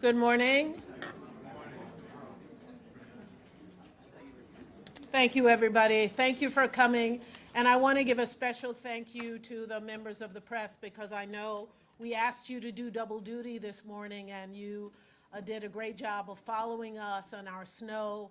Good morning. Thank you, everybody. Thank you for coming. And I want to give a special thank you to the members of the press because I know we asked you to do double duty this morning and you did a great job of following us on our snow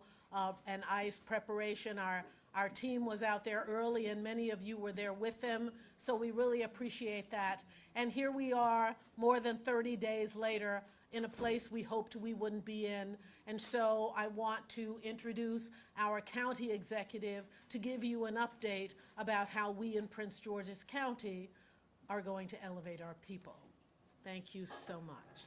and ice preparation. Our team was out there early and many of you were there with them, so we really appreciate that. And here we are more than 30 days later in a place we hoped we wouldn't be in. And so I want to introduce our county executive to give you an update about how we in Prince George's County are going to elevate our people. Thank you so much.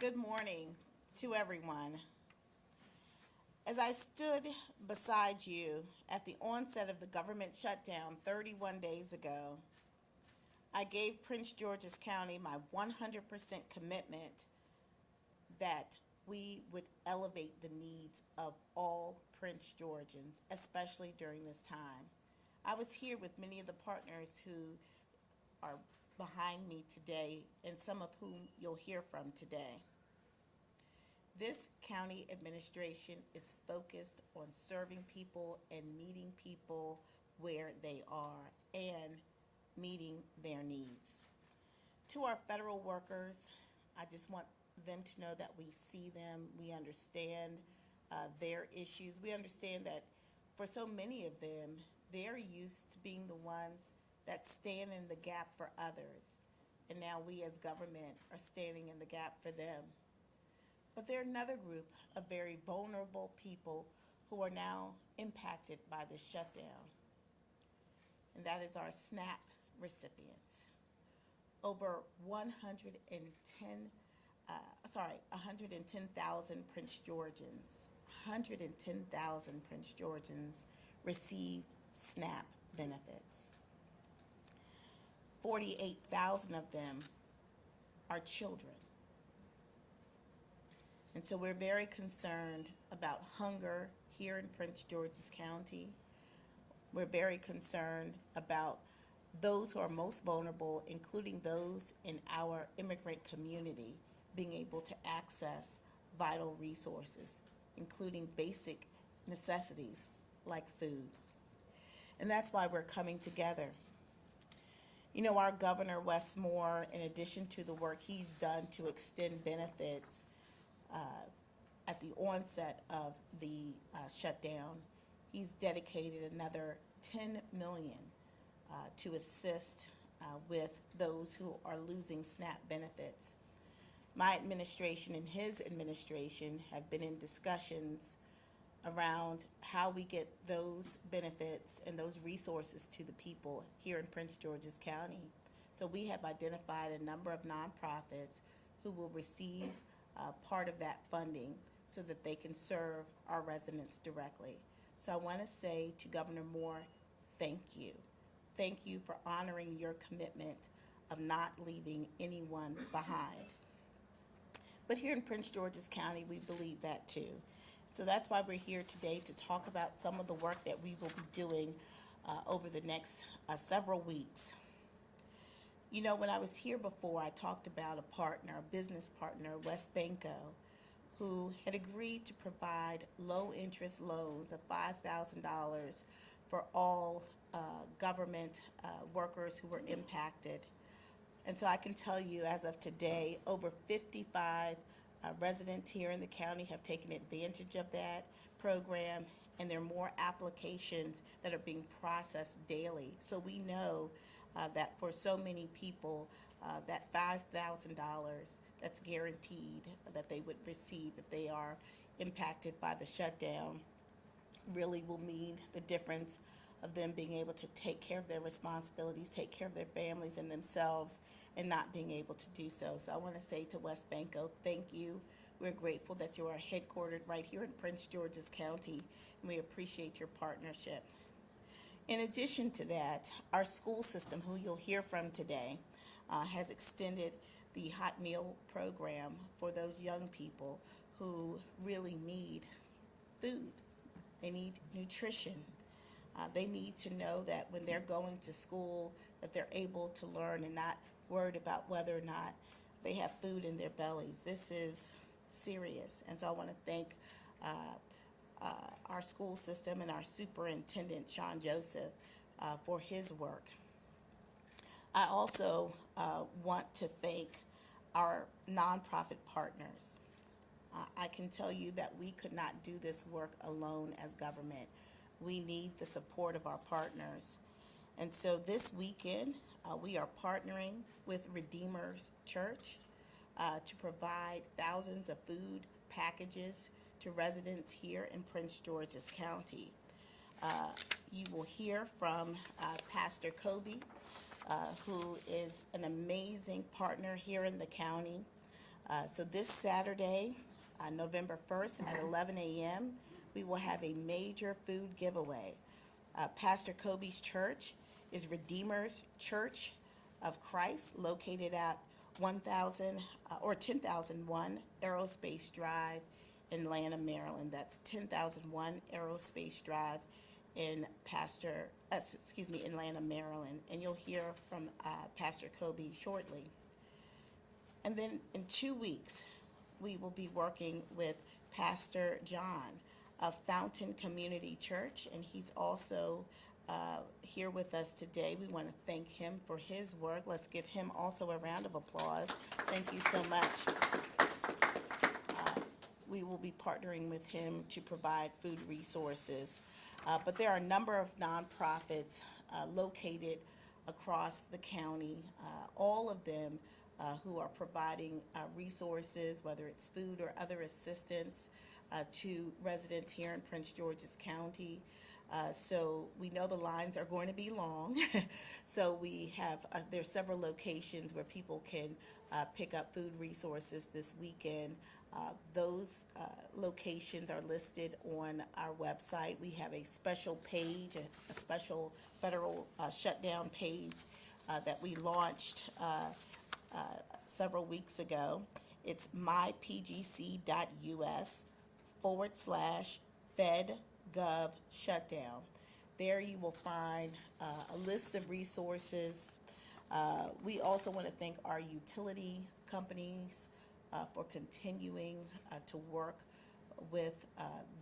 Good morning to everyone. As I stood beside you at the onset of the government shutdown 31 days ago, I gave Prince George's County my 100% commitment that we would elevate the needs of all Prince Georgians, especially during this time. I was here with many of the partners who are behind me today and some of whom you'll hear from today. This county administration is focused on serving people and meeting people where they are and meeting their needs. To our federal workers, I just want them to know that we see them, we understand their issues. We understand that for so many of them, they're used to being the ones that stand in the gap for others. And now we as government are standing in the gap for them. But there are another group of very vulnerable people who are now impacted by the shutdown, and that is our SNAP recipients. Over 110,000 Prince Georgians, 110,000 Prince Georgians receive SNAP benefits. 48,000 of them are children. And so we're very concerned about hunger here in Prince George's County. We're very concerned about those who are most vulnerable, including those in our immigrant community, being able to access vital resources, including basic necessities like food. And that's why we're coming together. You know, our Governor Wes Moore, in addition to the work he's done to extend benefits at the onset of the shutdown, he's dedicated another $10 million to assist with those who are losing SNAP benefits. My administration and his administration have been in discussions around how we get those benefits and those resources to the people here in Prince George's County. So we have identified a number of nonprofits who will receive part of that funding so that they can serve our residents directly. So I want to say to Governor Moore, thank you. Thank you for honoring your commitment of not leaving anyone behind. But here in Prince George's County, we believe that too. So that's why we're here today to talk about some of the work that we will be doing over the next several weeks. You know, when I was here before, I talked about a partner, a business partner, West Banco, who had agreed to provide low-interest loans of $5,000 for all government workers who were impacted. And so I can tell you, as of today, over 55 residents here in the county have taken advantage of that program, and there are more applications that are being processed daily. So we know that for so many people, that $5,000 that's guaranteed that they would receive if they are impacted by the shutdown really will mean the difference of them being able to take care of their responsibilities, take care of their families and themselves, and not being able to do so. So I want to say to West Banco, thank you. We're grateful that you are headquartered right here in Prince George's County, and we appreciate your partnership. In addition to that, our school system, who you'll hear from today, has extended the hot meal program for those young people who really need food. They need nutrition. They need to know that when they're going to school, that they're able to learn and not worried about whether or not they have food in their bellies. This is serious. And so I want to thank our school system and our superintendent, Sean Joseph, for his work. I also want to thank our nonprofit partners. I can tell you that we could not do this work alone as government. We need the support of our partners. And so this weekend, we are partnering with Redeemer's Church to provide thousands of food packages to residents here in Prince George's County. You will hear from Pastor Kobe, who is an amazing partner here in the county. So this Saturday, November 1st at 11 a.m., we will have a major food giveaway. Pastor Kobe's church is Redeemer's Church of Christ, located at 10,001 Aerospace Drive in Lanham, Maryland. That's 10,001 Aerospace Drive in Lanham, Maryland. And you'll hear from Pastor Kobe shortly. And then in 2 weeks, we will be working with Pastor John of Fountain Community Church, and he's also here with us today. We want to thank him for his work. Let's give him also a round of applause. Thank you so much. We will be partnering with him to provide food resources. But there are a number of nonprofits located across the county, all of them who are providing resources, whether it's food or other assistance to residents here in Prince George's County. So we know the lines are going to be long. So we have, there's several locations where people can pick up food resources this weekend. Those locations are listed on our website. We have a special page, a special federal shutdown page that we launched several weeks ago. It's mypgc.us/FedGov shutdown. There you will find a list of resources. We also want to thank our utility companies for continuing to work with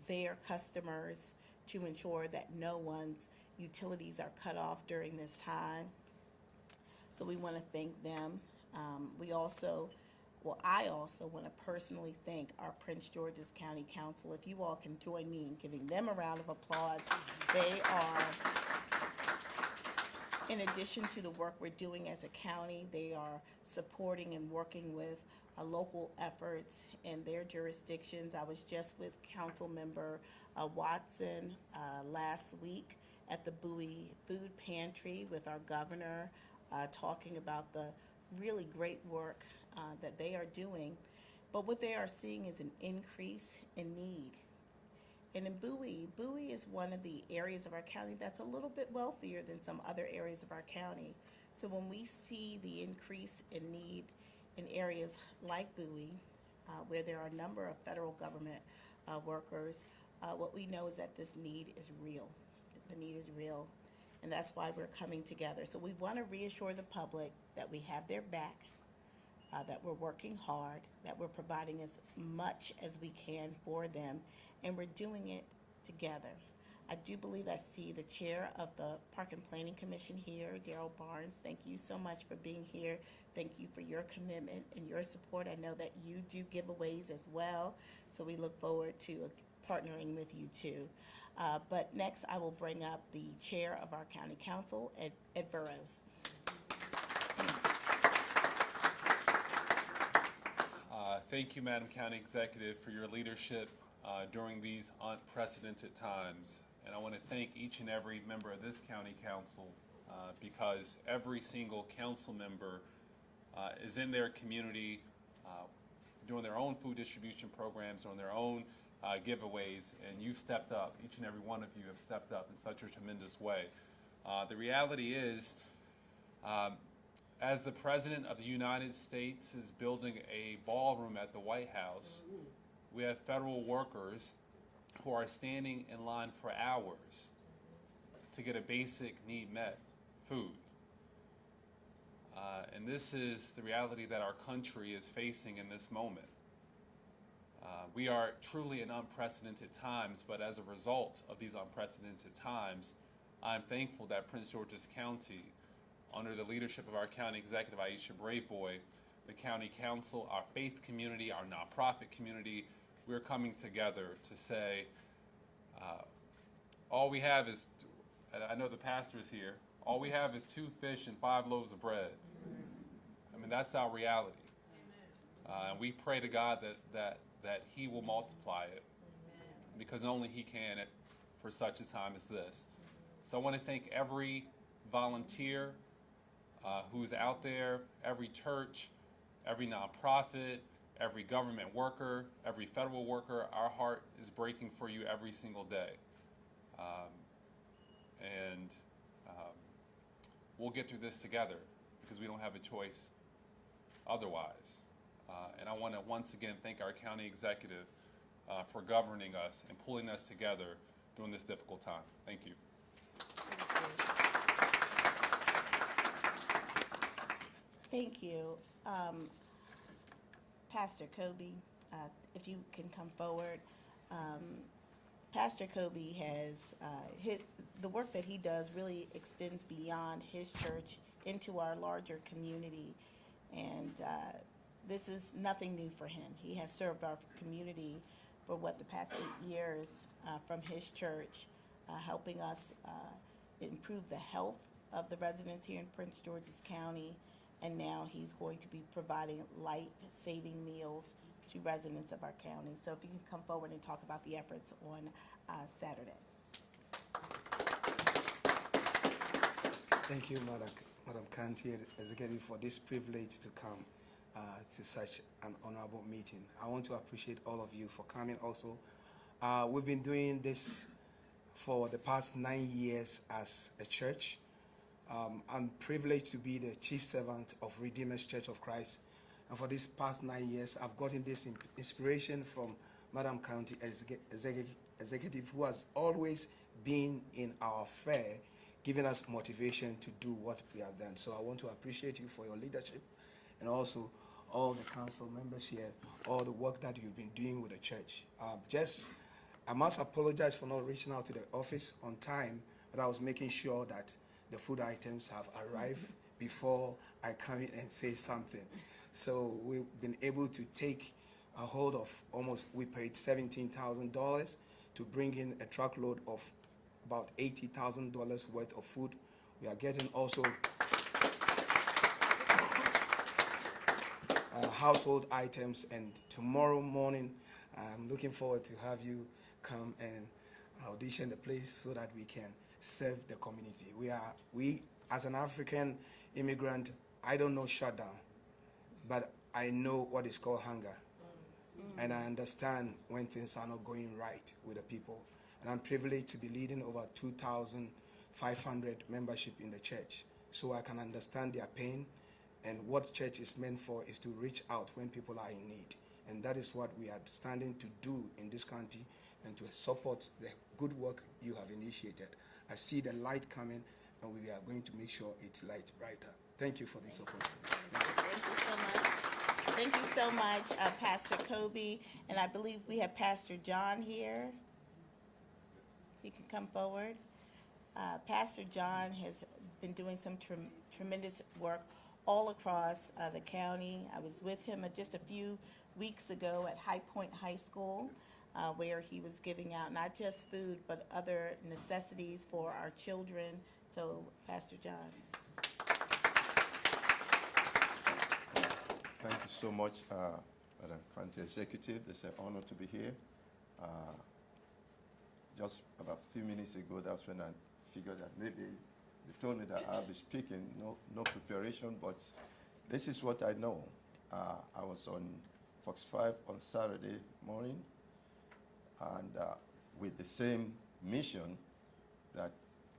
their customers to ensure that no one's utilities are cut off during this time. So we want to thank them. I also want to personally thank our Prince George's County Council. If you all can join me in giving them a round of applause. They are, in addition to the work we're doing as a county, they are supporting and working with local efforts in their jurisdictions. I was just with Council Member Watson last week at the Bowie Food Pantry with our governor, talking about the really great work that they are doing. But what they are seeing is an increase in need. And in Bowie is one of the areas of our county that's a little bit wealthier than some other areas of our county. So when we see the increase in need in areas like Bowie, where there are a number of federal government workers, what we know is that this need is real. The need is real, and that's why we're coming together. So we want to reassure the public that we have their back, that we're working hard, that we're providing as much as we can for them, and we're doing it together. I do believe I see the chair of the Park and Planning Commission here, Darrell Barnes. Thank you so much for being here. Thank you for your commitment and your support. I know that you do giveaways as well, so we look forward to partnering with you too. But next, I will bring up the chair of our county council, Ed Burrows. Thank you, Madam County Executive, for your leadership during these unprecedented times. And I want to thank each and every member of this county council because every single council member is in their community doing their own food distribution programs, doing their own giveaways, and you've stepped up. Each and every one of you have stepped up in such a tremendous way. The reality is, as the President of the United States is building a ballroom at the White House, we have federal workers who are standing in line for hours to get a basic need met, food. And this is the reality that our country is facing in this moment. We are truly in unprecedented times, but as a result of these unprecedented times, I'm thankful that Prince George's County, under the leadership of our county executive, Aisha Braveboy, the county council, our faith community, our nonprofit community, we're coming together to say, all we have is, and I know the pastor is here, all we have is 2 fish and 5 loaves of bread. I mean, that's our reality. And we pray to God that He will multiply it, because only He can for such a time as this. So I want to thank every volunteer who's out there, every church, every nonprofit, every government worker, every federal worker. Our heart is breaking for you every single day. And we'll get through this together because we don't have a choice otherwise. And I want to once again thank our county executive for governing us and pulling us together during this difficult time. Thank you. Thank you. Pastor Kobe, if you can come forward. Pastor Kobe has the work that he does really extends beyond his church into our larger community, and this is nothing new for him. He has served our community for the past 8 years from his church, helping us improve the health of the residents here in Prince George's County, and now he's going to be providing life-saving meals to residents of our county. So if you can come forward and talk about the efforts on Saturday. Thank you, Madam County Executive, for this privilege to come to such an honorable meeting. I want to appreciate all of you for coming also. We've been doing this for the past 9 years as a church. I'm privileged to be the chief servant of Redeemer's Church of Christ. And for these past 9 years, I've gotten this inspiration from Madam County Executive, who has always been in our fair, giving us motivation to do what we have done. So I want to appreciate you for your leadership, and also all the council members here, all the work that you've been doing with the church. I must apologize for not reaching out to the office on time, but I was making sure that the food items have arrived before I come in and say something. So we've been able to take a hold of we paid $17,000 to bring in a truckload of about $80,000 worth of food. We are getting also household items, and tomorrow morning I'm looking forward to have you come and audition the place so that we can serve the community. We as an African immigrant, I don't know shutdown, but I know what is called hunger. And I understand when things are not going right with the people. And I'm privileged to be leading over 2,500 membership in the church. So I can understand their pain, and what church is meant for is to reach out when people are in need. And that is what we are standing to do in this county, and to support the good work you have initiated. I see the light coming, and we are going to make sure it's light brighter. Thank you for the support. Thank you so much. Thank you so much, Pastor Kobe. And I believe we have Pastor John here. He can come forward. Pastor John has been doing some tremendous work all across the county. I was with him just a few weeks ago at High Point High School, where he was giving out not just food, but other necessities for our children. So, Pastor John. Thank you so much, Madam County Executive. It's an honor to be here. Just about a few minutes ago, that's when I figured that maybe they told me that I'll be speaking, no preparation, but this is what I know. I was on Fox 5 on Saturday morning, and with the same mission that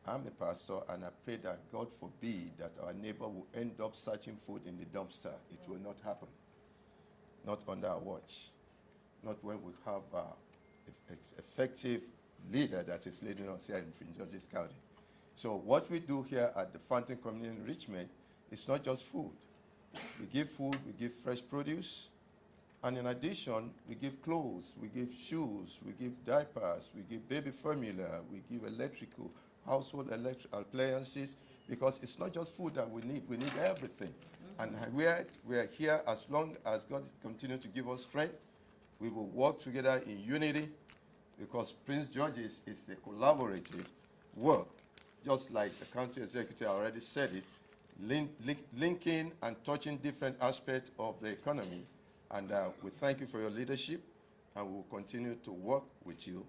I'm a pastor, and I pray that God forbid that our neighbor will end up searching food in the dumpster. It will not happen. Not under our watch. Not when we have an effective leader that is leading us here in Prince George's County. So what we do here at the Fountain Community Enrichment is not just food. We give food, we give fresh produce, and in addition, we give clothes, we give shoes, we give diapers, we give baby formula, we give household electrical appliances, because it's not just food that we need everything. And we are here as long as God continues to give us strength. We will work together in unity, because Prince George's is a collaborative work, just like the county executive already said it, linking and touching different aspects of the economy. And we thank you for your leadership, and we will continue to work with you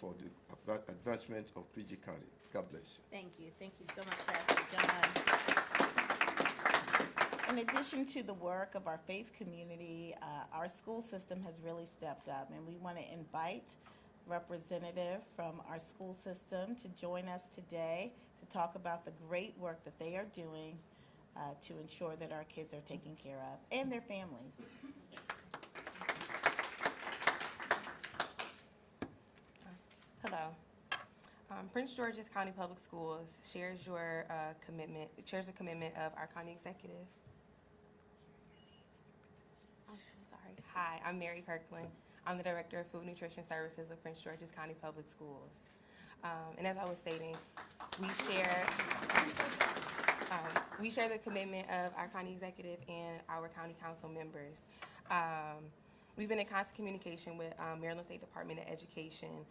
for the advancement of PG County. God bless you. Thank you. Thank you so much, Pastor John. In addition to the work of our faith community, our school system has really stepped up, and we want to invite representative from our school system to join us today to talk about the great work that they are doing to ensure that our kids are taken care of and their families. Hello. Prince George's County Public Schools shares a commitment of our county executive. I'm so sorry. Hi, I'm Mary Kirkland. I'm the Director of Food Nutrition Services with Prince George's County Public Schools. And as I was stating, we share the commitment of our county executive and our county council members. We've been in constant communication with Maryland State Department of Education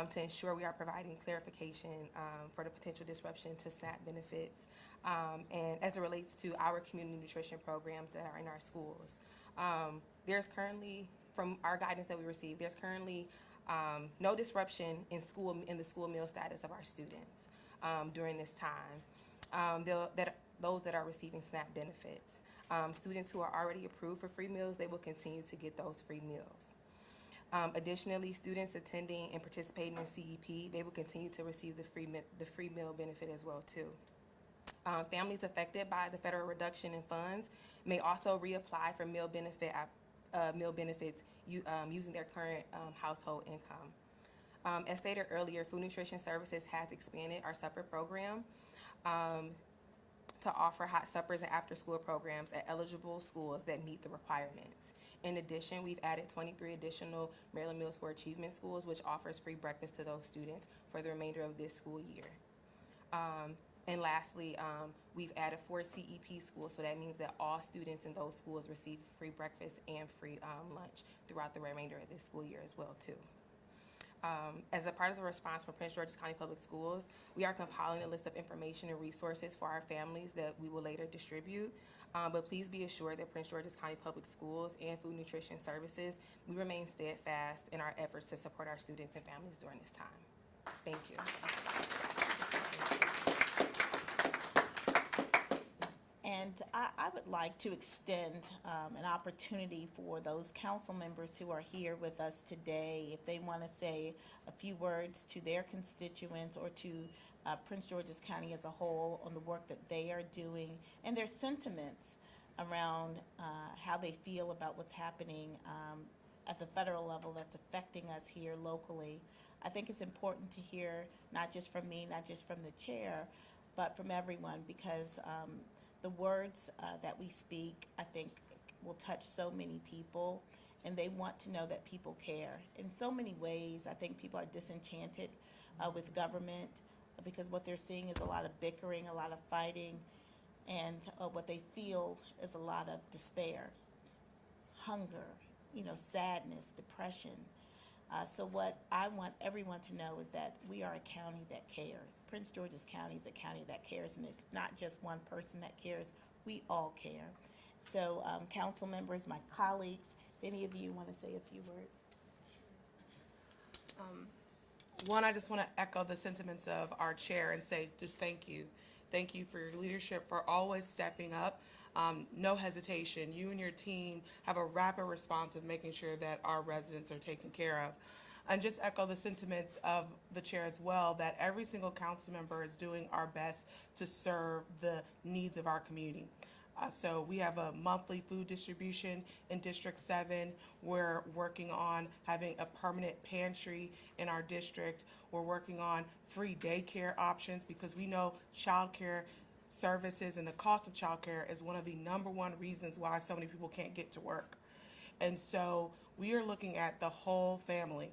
to ensure we are providing clarification for the potential disruption to SNAP benefits and as it relates to our community nutrition programs that are in our schools. There's currently, from our guidance that we received, there's currently no disruption in the school meal status of our students during this time. Those that are receiving SNAP benefits. Students who are already approved for free meals, they will continue to get those free meals. Additionally, students attending and participating in CEP, they will continue to receive the free meal benefit as well too. Families affected by the federal reduction in funds may also reapply for meal benefits using their current household income. As stated earlier, Food Nutrition Services has expanded our supper program to offer hot suppers and after-school programs at eligible schools that meet the requirements. In addition, we've added 23 additional Maryland Meals for Achievement schools, which offers free breakfast to those students for the remainder of this school year. And lastly, we've added 4 CEP schools, so that means that all students in those schools receive free breakfast and free lunch throughout the remainder of this school year as well too. As a part of the response from Prince George's County Public Schools, we are compiling a list of information and resources for our families that we will later distribute. But please be assured that Prince George's County Public Schools and Food Nutrition Services, we remain steadfast in our efforts to support our students and families during this time. Thank you. And I would like to extend an opportunity for those council members who are here with us today, if they want to say a few words to their constituents or to Prince George's County as a whole on the work that they are doing and their sentiments around how they feel about what's happening at the federal level that's affecting us here locally. I think it's important to hear not just from me, not just from the chair, but from everyone, because the words that we speak, I think, will touch so many people, and they want to know that people care. In so many ways, I think people are disenchanted with government because what they're seeing is a lot of bickering, a lot of fighting, and what they feel is a lot of despair, hunger, sadness, depression. So what I want everyone to know is that we are a county that cares. Prince George's County is a county that cares, and it's not just one person that cares. We all care. So council members, my colleagues, if any of you want to say a few words. One, I just want to echo the sentiments of our chair and say just thank you. Thank you for your leadership, for always stepping up. No hesitation. You and your team have a rapid response of making sure that our residents are taken care of. And just echo the sentiments of the chair as well, that every single council member is doing our best to serve the needs of our community. So we have a monthly food distribution in District 7. We're working on having a permanent pantry in our district. We're working on free daycare options because we know childcare services and the cost of childcare is one of the #1 reasons why so many people can't get to work. And so we are looking at the whole family.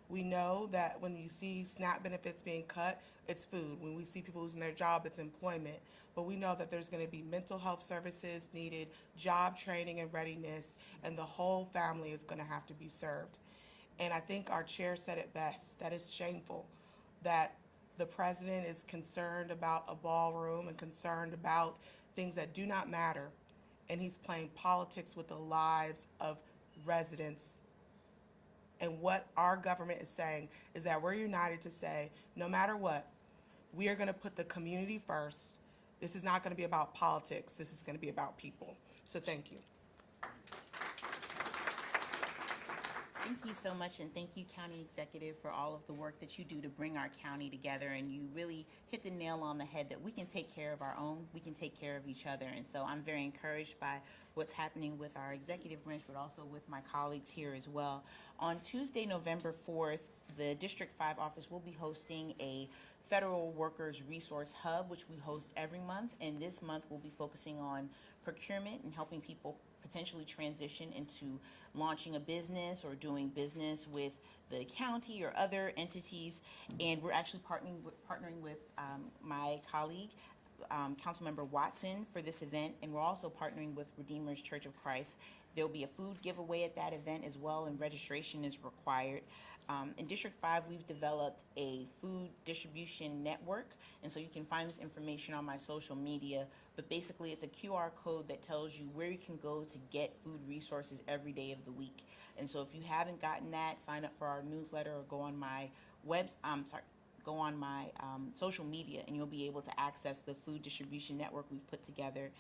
We know that when you see SNAP benefits being cut, it's food. When we see people losing their job, it's employment. But we know that there's going to be mental health services needed, job training and readiness, and the whole family is going to have to be served. And I think our chair said it best, that it's shameful that the president is concerned about a ballroom and concerned about things that do not matter, and he's playing politics with the lives of residents. And what our government is saying is that we're united to say, no matter what, we are going to put the community first. This is not going to be about politics. This is going to be about people. So thank you. Thank you so much, and thank you, County Executive, for all of the work that you do to bring our county together. And you really hit the nail on the head that we can take care of our own, we can take care of each other. And so I'm very encouraged by what's happening with our executive branch, but also with my colleagues here as well. On Tuesday, November 4th, the District 5 office will be hosting a Federal Workers Resource Hub, which we host every month. And this month we'll be focusing on procurement and helping people potentially transition into launching a business or doing business with the county or other entities. And we're actually partnering with my colleague, Councilmember Watson, for this event, and we're also partnering with Redeemer's Church of Christ. There'll be a food giveaway at that event as well, and registration is required. In District 5, we've developed a food distribution network, and so you can find this information on my social media, but basically it's a QR code that tells you where you can go to get food resources every day of the week. And so if you haven't gotten that, sign up for our newsletter or go on my social media, and you'll be able to access the food distribution network we've put together.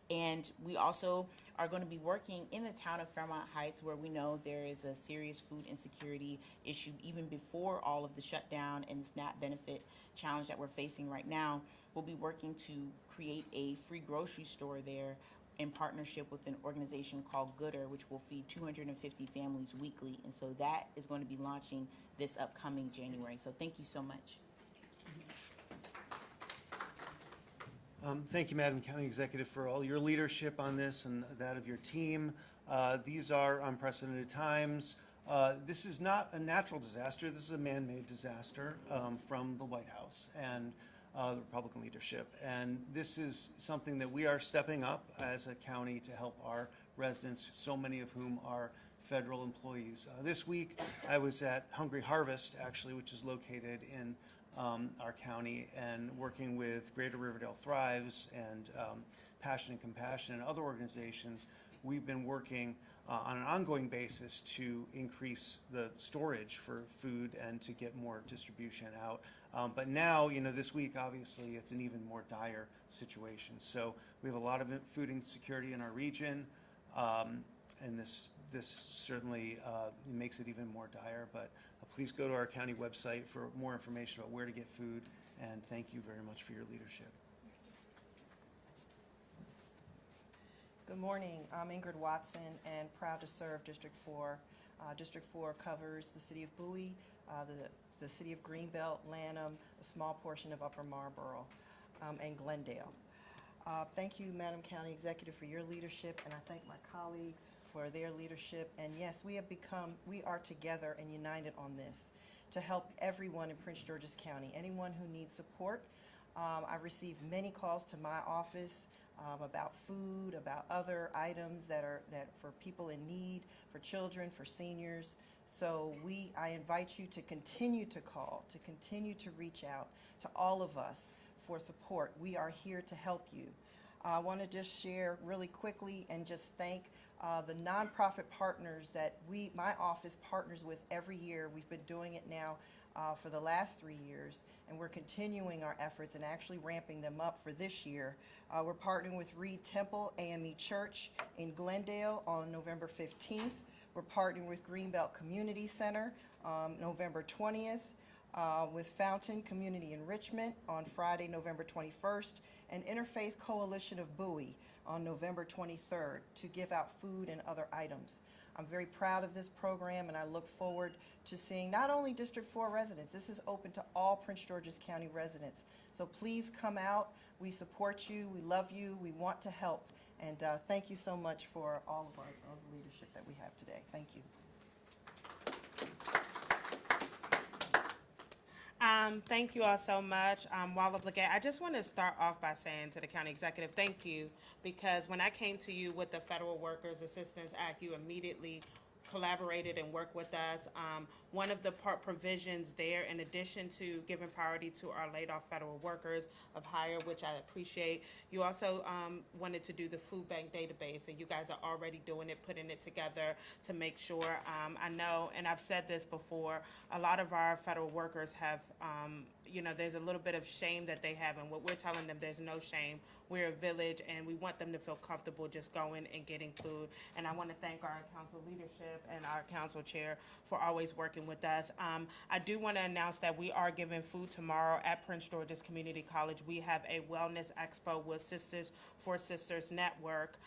And we also are going to be working in the town of Fairmont Heights, where we know there is a serious food insecurity issue even before all of the shutdown and the SNAP benefit challenge that we're facing right now. We'll be working to create a free grocery store there in partnership with an organization called Gooder, which will feed 250 families weekly. And so that is going to be launching this upcoming January. So thank you so much. Thank you, Madam County Executive, for all your leadership on this and that of your team. These are unprecedented times. This is not a natural disaster. This is a man-made disaster from the White House and the Republican leadership. And this is something that we are stepping up as a county to help our residents, so many of whom are federal employees. This week, I was at Hungry Harvest, actually, which is located in our county, and working with Greater Riverdale Thrives and Passion and Compassion and other organizations. We've been working on an ongoing basis to increase the storage for food and to get more distribution out. But now, this week, obviously, it's an even more dire situation. So we have a lot of food insecurity in our region, and this certainly makes it even more dire. But please go to our county website for more information about where to get food, and thank you very much for your leadership. Good morning. I'm Ingrid Watson and proud to serve District 4. District 4 covers the city of Bowie, the city of Greenbelt, Lanham, a small portion of Upper Marlboro, and Glendale. Thank you, Madam County Executive, for your leadership, and I thank my colleagues for their leadership. And yes, we are together and united on this to help everyone in Prince George's County, anyone who needs support. I received many calls to my office about food, about other items that for people in need, for children, for seniors. So I invite you to continue to call, to continue to reach out to all of us for support. We are here to help you. I want to just share really quickly and just thank the nonprofit partners that my office partners with every year. We've been doing it now for the last 3 years, and we're continuing our efforts and actually ramping them up for this year. We're partnering with Reed Temple AME Church in Glendale on November 15th. We're partnering with Greenbelt Community Center November 20th, with Fountain Community Enrichment on Friday, November 21st, and Interfaith Coalition of Bowie on November 23rd to give out food and other items. I'm very proud of this program, and I look forward to seeing not only District 4 residents, this is open to all Prince George's County residents. So please come out. We support you. We love you. We want to help. And thank you so much for all of our leadership that we have today. Thank you. Thank you all so much. While I'm looking, I just want to start off by saying to the county executive, thank you, because when I came to you with the Federal Workers Assistance Act, you immediately collaborated and worked with us. One of the provisions there, in addition to giving priority to our laid off federal workers of hire, which I appreciate, you also wanted to do the food bank database, and you guys are already doing it, putting it together to make sure. I know, and I've said this before, a lot of our federal workers have, there's a little bit of shame that they have, and what we're telling them, there's no shame. We're a village, and we want them to feel comfortable just going and getting food. And I want to thank our council leadership and our council chair for always working with us. I do want to announce that we are giving food tomorrow at Prince George's Community College. We have a wellness expo with Sisters for Sisters Network.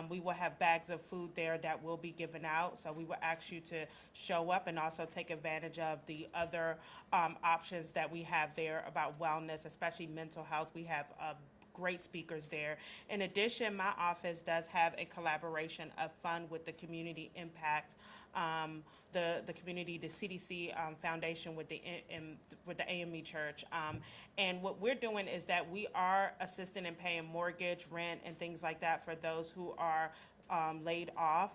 We will have bags of food there that will be given out. So we will ask you to show up and also take advantage of the other options that we have there about wellness, especially mental health. We have a great speakers there. In addition, my office does have a collaboration of fund with the community impact, the community, the CDC foundation with the AME Church. And what we're doing is that we are assisting in paying mortgage, rent, and things like that for those who are laid off,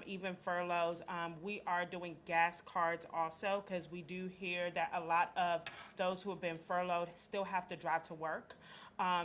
even furloughs. We are doing gas cards also, because we do hear that a lot of those who have been furloughed still have to drive to work.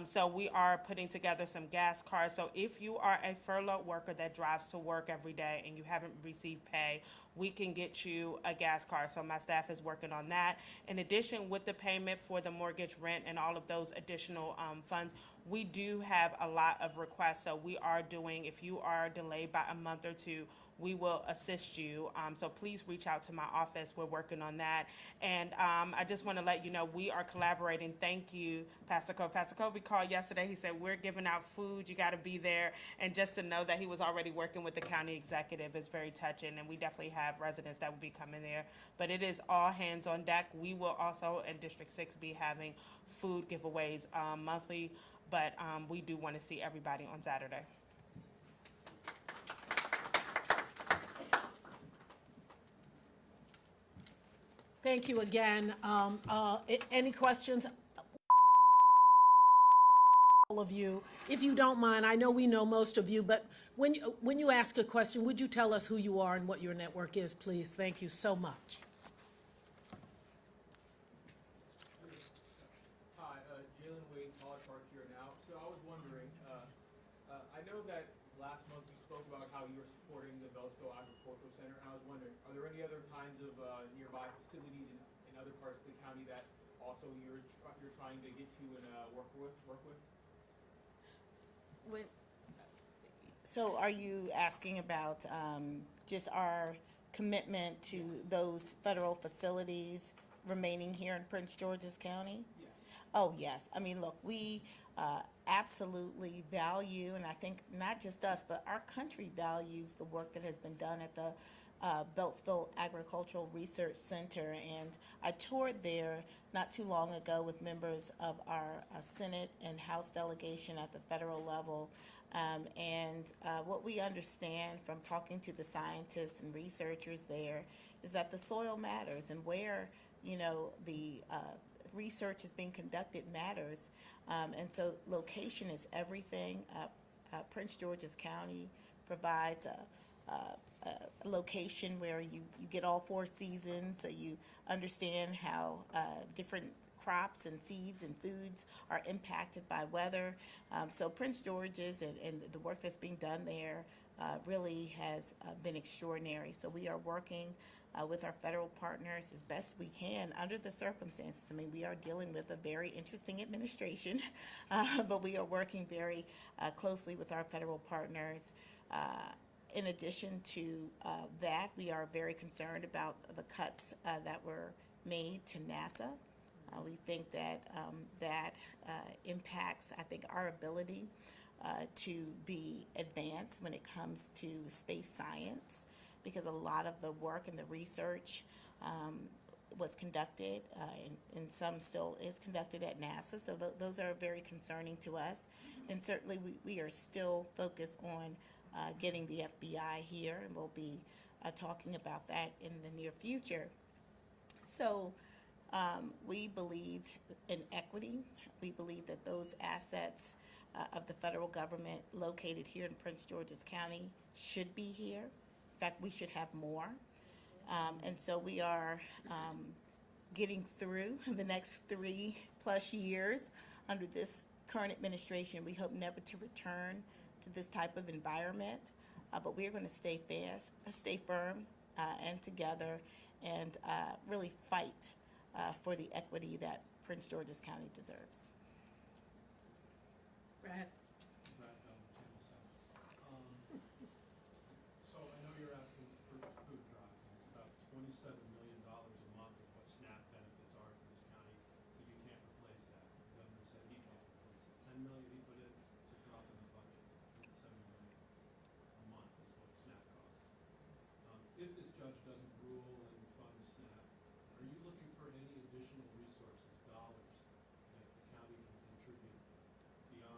So we are putting together some gas cards. So if you are a furloughed worker that drives to work every day and you haven't received pay, we can get you a gas card. So my staff is working on that. In addition, with the payment for the mortgage, rent, and all of those additional funds, we do have a lot of requests. So we are doing, if you are delayed by a month or two, we will assist you. So please reach out to my office. We're working on that. And I just want to let you know we are collaborating. Thank you, Pastor Kobe. Pastor Kobe called yesterday. He said, we're giving out food. You got to be there. And just to know that he was already working with the county executive is very touching. And we definitely have residents that will be coming there. But it is all hands on deck. We will also, in District 6, be having food giveaways monthly. But we do want to see everybody on Saturday. Thank you again. Any questions? All of you, if you don't mind, I know we know most of you, but when you ask a question, would you tell us who you are and what your network is, please? Thank you so much. Hi, Jalen Wade, College Park here now. So I was wondering, I know that last month you spoke about how you were supporting the Beltsville Agricultural Center, and I was wondering, are there any other kinds of nearby facilities in other parts of the county that also you're trying to get to and work with? So are you asking about just our commitment to those federal facilities remaining here in Prince George's County? Yes. Oh, yes. I mean, look, we absolutely value, and I think not just us, but our country values the work that has been done at the Beltsville Agricultural Research Center. And I toured there not too long ago with members of our Senate and House delegation at the federal level. And what we understand from talking to the scientists and researchers there is that the soil matters, and where, the research is being conducted matters. And so location is everything. Prince George's County provides a location where you get all 4 seasons, so you understand how different crops and seeds and foods are impacted by weather. So Prince George's and the work that's being done there really has been extraordinary. So we are working with our federal partners as best we can under the circumstances. I mean, we are dealing with a very interesting administration, but we are working very closely with our federal partners. In addition to that, we are very concerned about the cuts that were made to NASA. We think that that impacts, I think, our ability to be advanced when it comes to space science, because a lot of the work and the research was conducted, and some still is conducted at NASA. So those are very concerning to us. And certainly we are still focused on getting the FBI here, and we'll be talking about that in the near future. So we believe in equity. We believe that those assets of the federal government located here in Prince George's County should be here. In fact, we should have more. And so we are getting through the next 3+ years under this current administration. We hope never to return to this type of environment, but we're going to stay firm and together, and really fight for the equity that Prince George's County deserves. Brad? So I know you're asking for food drives, and it's about $27 million a month is what SNAP benefits are for this county, so you can't replace that. The governor said he can't replace it. $10 million he put in, it's a drop in the bucket. $7 million a month is what SNAP costs. If this judge doesn't rule and fund SNAP, are you looking for any additional resources, dollars, that the county can contribute beyond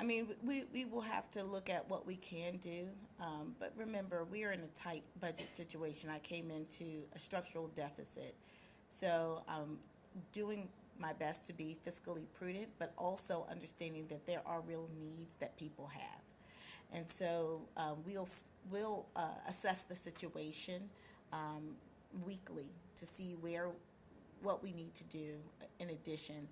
I mean, we will have to look at what we can do, but remember, we are in a tight budget situation. I came into a structural deficit, so I'm doing my best to be fiscally prudent, but also understanding that there are real needs that people have. And so we'll assess the situation weekly to see what we need to do in addition.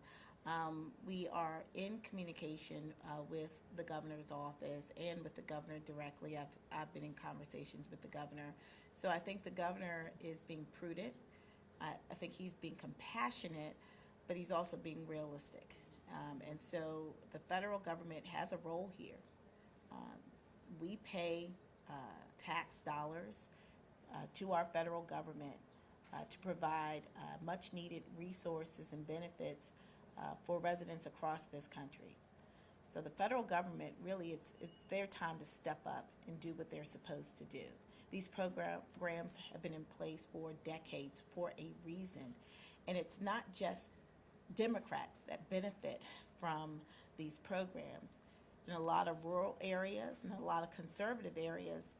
We are in communication with the governor's office and with the governor directly. I've been in conversations with the governor. So I think the governor is being prudent. I think he's being compassionate, but he's also being realistic. And so the federal government has a role here. We pay tax dollars to our federal government to provide much needed resources and benefits for residents across this country. So the federal government, really, it's their time to step up and do what they're supposed to do. These programs have been in place for decades for a reason. And it's not just Democrats that benefit from these programs. In a lot of rural areas and a lot of conservative areas,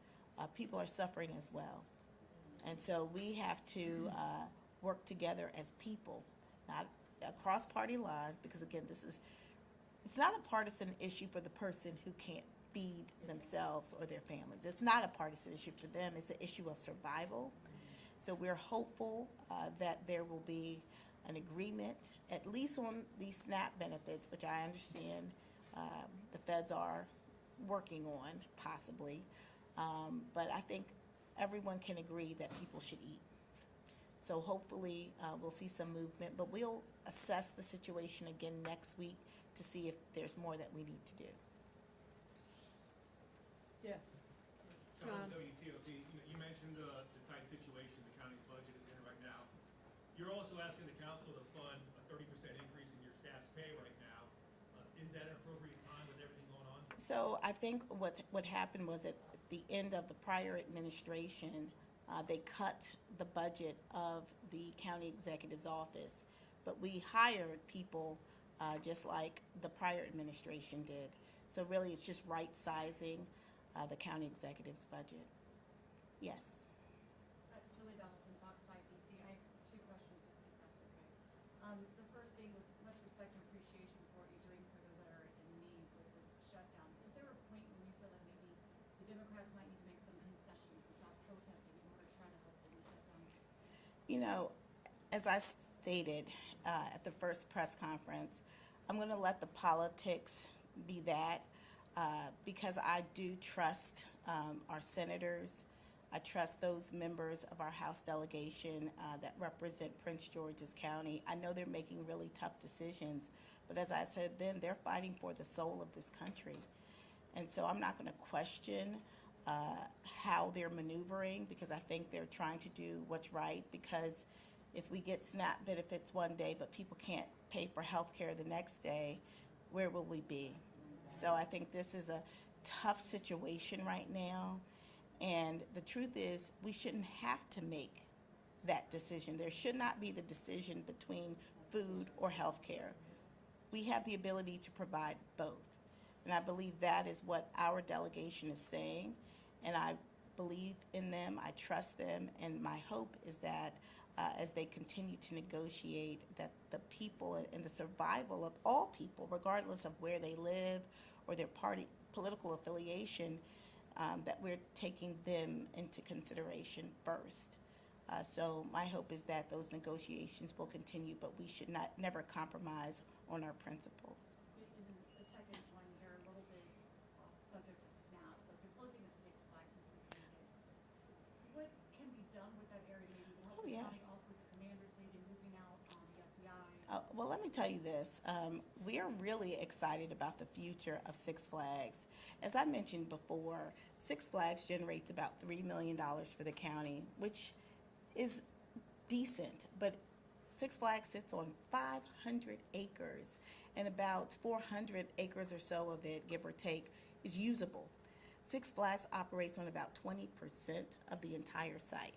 people are suffering as well. And so we have to work together as people, not across party lines, because again, it's not a partisan issue for the person who can't feed themselves or their families. It's not a partisan issue for them. It's an issue of survival. So we're hopeful that there will be an agreement, at least on these SNAP benefits, which I understand the feds are working on, possibly. But I think everyone can agree that people should eat. So hopefully we'll see some movement, but we'll assess the situation again next week to see if there's more that we need to do. Yes. John, John. WTOP, you mentioned the tight situation the county's budget is in right now. You're also asking the council to fund a 30% increase in your staff's pay right now. Is that an appropriate time with everything going on? So I think what happened was at the end of the prior administration, they cut the budget of the county executive's office, but we hired people just like the prior administration did. So really, it's just right sizing the county executive's budget. Yes. Julie Donaldson, Fox 5 DC. I have two questions, if that's okay. The first being, with much respect and appreciation for what you're doing for those that are in need with this shutdown, is there a point when you feel that maybe the Democrats might need to make some concessions and stop protesting in order to try to help them shut down? You know, as I stated at the first press conference, I'm going to let the politics be that. Because I do trust our senators. I trust those members of our House delegation that represent Prince George's County. I know they're making really tough decisions, but as I said then, they're fighting for the soul of this country. And so I'm not going to question how they're maneuvering, because I think they're trying to do what's right, because if we get SNAP benefits one day but people can't pay for health care the next day, where will we be? So I think this is a tough situation right now. And the truth is, we shouldn't have to make that decision. There should not be the decision between food or health care. We have the ability to provide both. And I believe that is what our delegation is saying. And I believe in them, I trust them, and my hope is that as they continue to negotiate, that the people and the survival of all people, regardless of where they live or their party political affiliation, that we're taking them into consideration first. So my hope is that those negotiations will continue, but we should never compromise on our principles. And the second one here, a little bit off subject of SNAP, but the closing of Six Flags is this needed. What can be done with that area, maybe to help the yeah. county, also with the commanders leaving, losing out on the FBI? Well, let me tell you this. We are really excited about the future of Six Flags. As I mentioned before, Six Flags generates about $3 million for the county, which is decent, but Six Flags sits on 500 acres, and about 400 acres or so of it, give or take, is usable. Six Flags operates on about 20% of the entire site.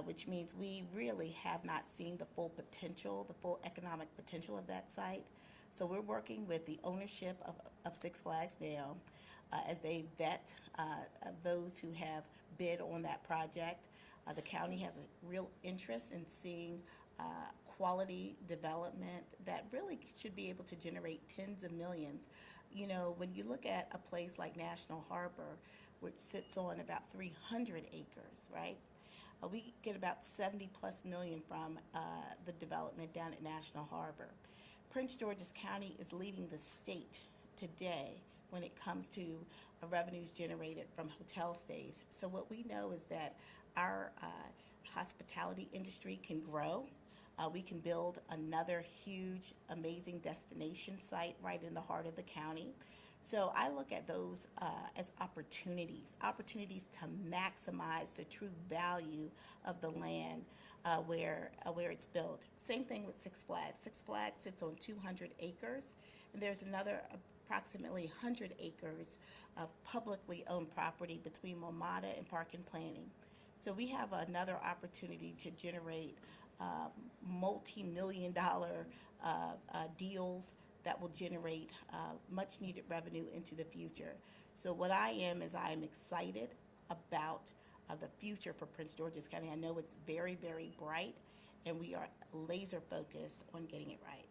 Which means we really have not seen the full potential, the full economic potential of that site. So we're working with the ownership of Six Flags now as they vet those who have bid on that project. The county has a real interest in seeing quality development that really should be able to generate tens of millions. You know, when you look at a place like National Harbor, which sits on about 300 acres, right? We get about 70 plus million from the development down at National Harbor. Prince George's County is leading the state today when it comes to revenues generated from hotel stays. So what we know is that our hospitality industry can grow. We can build another huge, amazing destination site right in the heart of the county. So I look at those as opportunities to maximize the true value of the land where it's built. Same thing with Six Flags. Six Flags sits on 200 acres, and there's another approximately 100 acres of publicly owned property between Momada and Park and Planning. So we have another opportunity to generate multi-million-dollar deals that will generate much-needed revenue into the future. So what I am excited about the future for Prince George's County. I know it's very, very bright, and we are laser-focused on getting it right.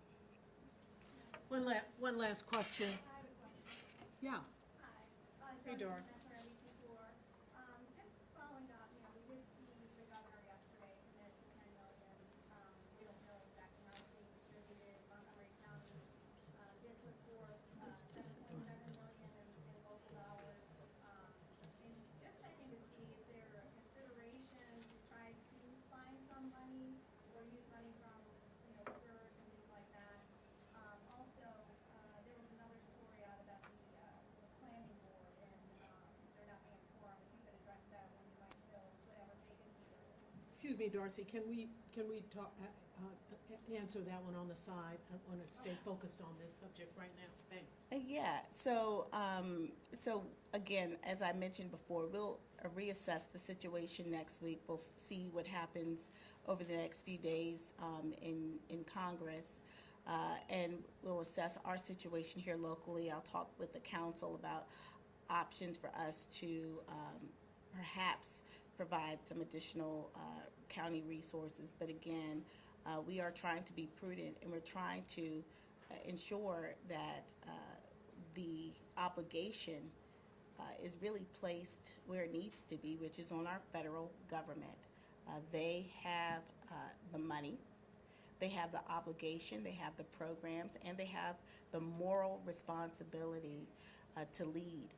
One last question. I have a question. Yeah. Hi. Hey, Dora. Just following up, we did see the governor yesterday commit to 10 million. We don't know exactly how it's being distributed. Montgomery County did put forth 7.7 million in local dollars. And just checking to see, is there a consideration to try to find some money or use money from, reserves and things like that? Also, there was another story out about the planning board and there not being a quorum. If you could address that when you might fill whatever vacancy there is. Excuse me, Dorothy, can we talk, answer that one on the side? I want to stay focused on this subject right now. Thanks. Yeah, so again, as I mentioned before, we'll reassess the situation next week. We'll see what happens over the next few days in Congress, and we'll assess our situation here locally. I'll talk with the council about options for us to perhaps provide some additional county resources. But again, we are trying to be prudent, and we're trying to ensure that the obligation is really placed where it needs to be, which is on our federal government. They have the money, they have the obligation, they have the programs, and they have the moral responsibility to lead.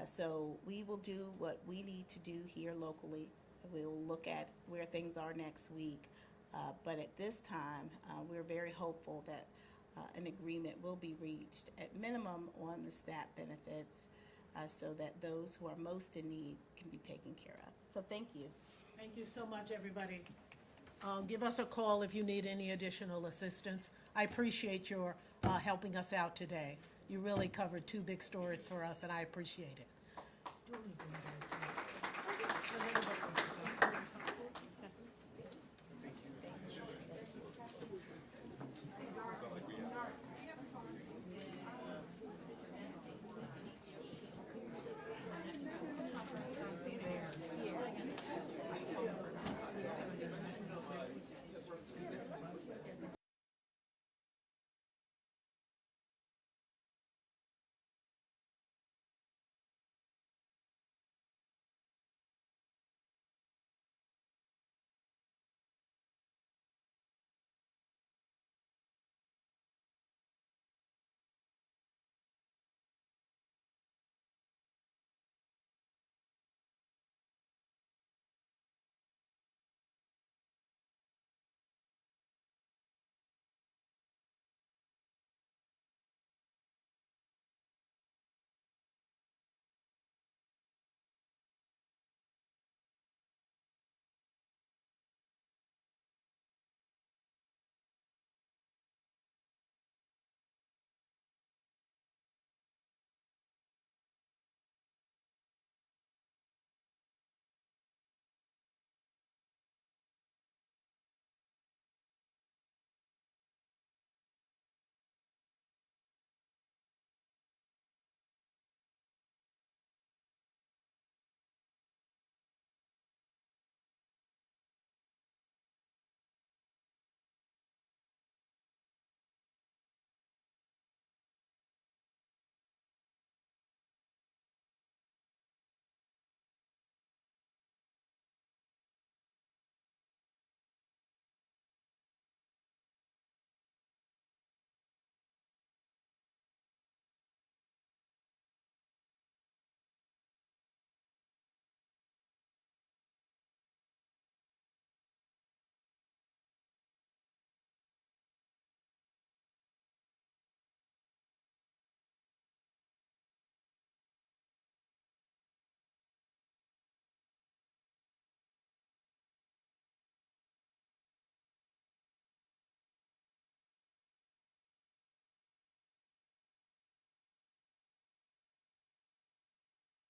So we will do what we need to do here locally. We'll look at where things are next week. But at this time, we're very hopeful that an agreement will be reached at minimum on the SNAP benefits so that those who are most in need can be taken care of. So thank you. Thank you so much, everybody. Give us a call if you need any additional assistance. I appreciate your helping us out today. You really covered two big stories for us, and I appreciate it.